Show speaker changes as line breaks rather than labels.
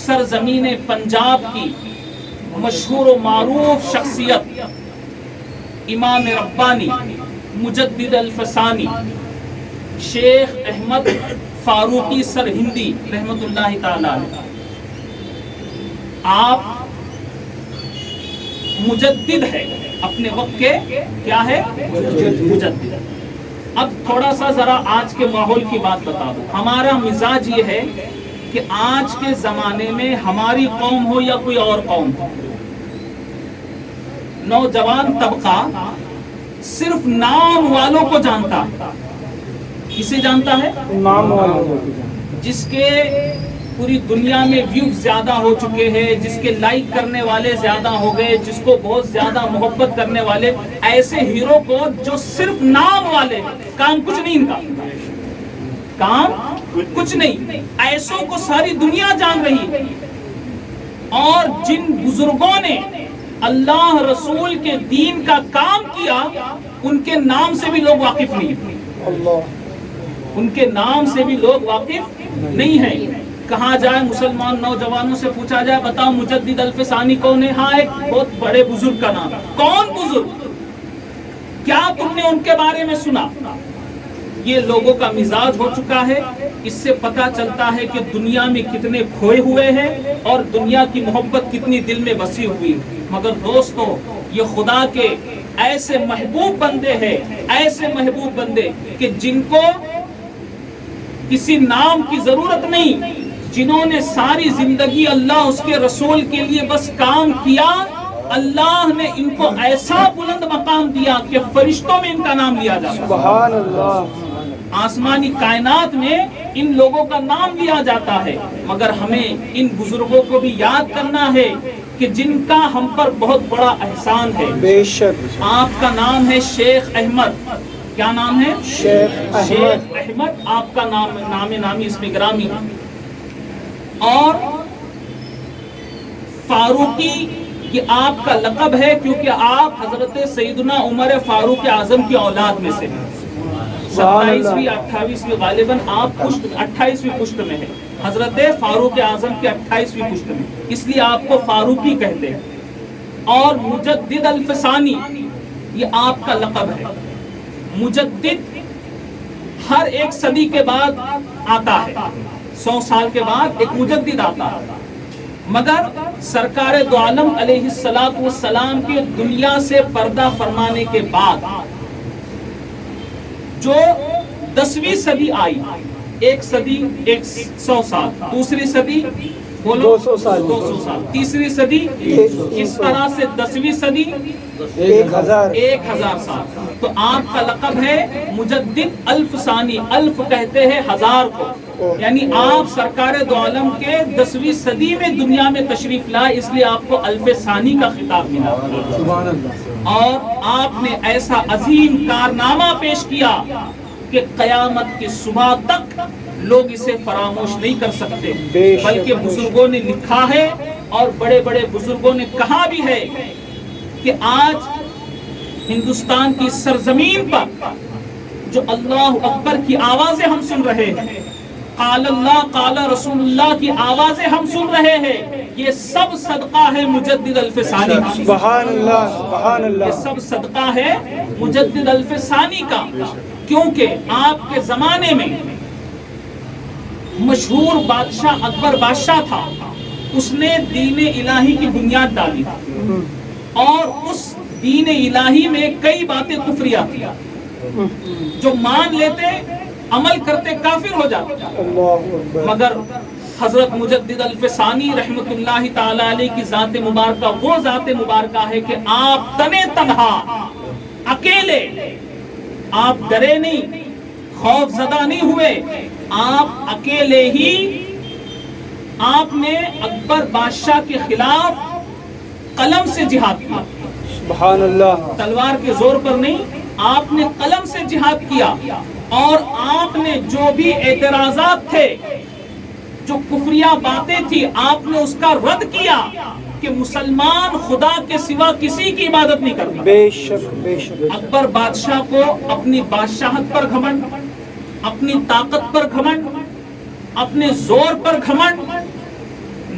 سرزمین پنجاب کی مشہور و معروف شخصیت امام ربانی مجدد الفسانی شیخ احمد فاروقی سرہندی رحمت اللہ تعالی علیہ، آپ مجدد ہے اپنے وقت کے، کیا ہے؟ مجدد۔ اب تھوڑا سا ذرا آج کے ماحول کی بات بتا دوں۔ ہمارا مزاج یہ ہے کہ آج کے زمانے میں ہماری قوم ہو یا کوئی اور قوم ہو، نوجوان طبقہ صرف نام والوں کو جانتا ہے۔ کسے جانتا ہے؟
نام والوں۔
جس کے پوری دنیا میں ویوز زیادہ ہو چکے ہیں، جس کے لائک کرنے والے زیادہ ہو گئے، جس کو بہت زیادہ محبت کرنے والے، ایسے ہیرو کو جو صرف نام والے، کام کچھ نہیں، ان کا کام کچھ نہیں، ایسوں کو ساری دنیا جان رہی ہے۔ اور جن بزرگوں نے اللہ رسول کے دین کا کام کیا، ان کے نام سے بھی لوگ واقف نہیں، ان کے نام سے بھی لوگ واقف نہیں ہیں۔ کہا جائے مسلمان نوجوانوں سے پوچھا جائے بتاؤ مجدد الفسانی کون ہے؟ ہاں ایک بہت بڑے بزرگ کا نام۔ کون بزرگ؟ کیا تم نے ان کے بارے میں سنا؟ یہ لوگوں کا مزاج ہو چکا ہے۔ اس سے پتہ چلتا ہے کہ دنیا میں کتنے کھوئے ہوئے ہیں اور دنیا کی محبت کتنی دل میں بسی ہوئی۔ مگر دوستو، یہ خدا کے ایسے محبوب بندے ہیں، ایسے محبوب بندے کہ جن کو کسی نام کی ضرورت نہیں، جنہوں نے ساری زندگی اللہ اس کے رسول کے لیے بس کام کیا، اللہ نے ان کو ایسا بلند مقام دیا کہ فرشتوں میں ان کا نام لیا جاتا ہے۔
سبحان اللہ۔
آسمانی کائنات میں ان لوگوں کا نام لیا جاتا ہے۔ مگر ہمیں ان بزرگوں کو بھی یاد کرنا ہے کہ جن کا ہم پر بہت بڑا احسان ہے۔
بے شک۔
آپ کا نام ہے شیخ احمد۔ کیا نام ہے؟
شیخ احمد۔
احمد آپ کا نام نامی اس میں گرامی ہے۔ اور فاروقی یہ آپ کا لقب ہے کیونکہ آپ حضرت سیدنا عمر فاروق اعظم کی اولاد میں سے ہیں۔ 27ویں 28ویں غالباً آپ 28ویں پشت میں ہے، حضرت فاروق اعظم کی 28ویں پشت میں، اس لیے آپ کو فاروقی کہتے ہیں۔ اور مجدد الفسانی یہ آپ کا لقب ہے۔ مجدد ہر ایک صدی کے بعد آتا ہے، 100 سال کے بعد ایک مجدد آتا ہے۔ مگر سرکار دو عالم علیہ السلام کے دنیا سے پردہ فرمانے کے بعد جو 10ویں صدی آئی، ایک صدی 100 سال، دوسری صدی بولو
200 سال،
200 سال، تیسری صدی اس طرح سے 10ویں صدی 1000 سال۔ تو آپ کا لقب ہے مجدد الف ثانی، الف کہتے ہیں 1000 کو، یعنی آپ سرکار دو عالم کے 10ویں صدی میں دنیا میں تشریف لائے، اس لیے آپ کو الف ثانی کا خطاب ملا۔
سبحان اللہ۔
اور آپ نے ایسا عظیم کارنامہ پیش کیا کہ قیامت کی صبح تک لوگ اسے فراموش نہیں کر سکتے، بلکہ بزرگوں نے لکھا ہے اور بڑے بڑے بزرگوں نے کہا بھی ہے کہ آج ہندوستان کی سرزمین پر جو اللہ اکبر کی آوازیں ہم سن رہے ہیں، قال اللہ قال رسول اللہ کی آوازیں ہم سن رہے ہیں، یہ سب صدقہ ہے مجدد الفسانی کا۔
سبحان اللہ، سبحان اللہ۔
یہ سب صدقہ ہے مجدد الفسانی کا، کیونکہ آپ کے زمانے میں مشہور بادشاہ اکبر بادشاہ تھا، اس نے دین الہی کی بنیاد ڈالی اور اس دین الہی میں کئی باتیں کفریہ تھی، جو مان لیتے عمل کرتے کافر ہو جاتے۔ مگر حضرت مجدد الفسانی رحمت اللہ تعالی علیہ کی ذات مبارکہ وہ ذات مبارکہ ہے کہ آپ تنے تنہا اکیلے، آپ ڈرے نہیں، خوف زدہ نہیں ہوئے، آپ اکیلے ہی آپ نے اکبر بادشاہ کے خلاف قلم سے جہاد کیا۔
سبحان اللہ۔
تلوار کے زور پر نہیں، آپ نے قلم سے جہاد کیا، اور آپ نے جو بھی اعتراضات تھے، جو کفریہ باتیں تھی، آپ نے اس کا رد کیا کہ مسلمان خدا کے سوا کسی کی عبادت نہیں کرتا۔
بے شک، بے شک۔
اکبر بادشاہ کو اپنی بادشاہت پر گھمنڈ، اپنی طاقت پر گھمنڈ، اپنے زور پر گھمنڈ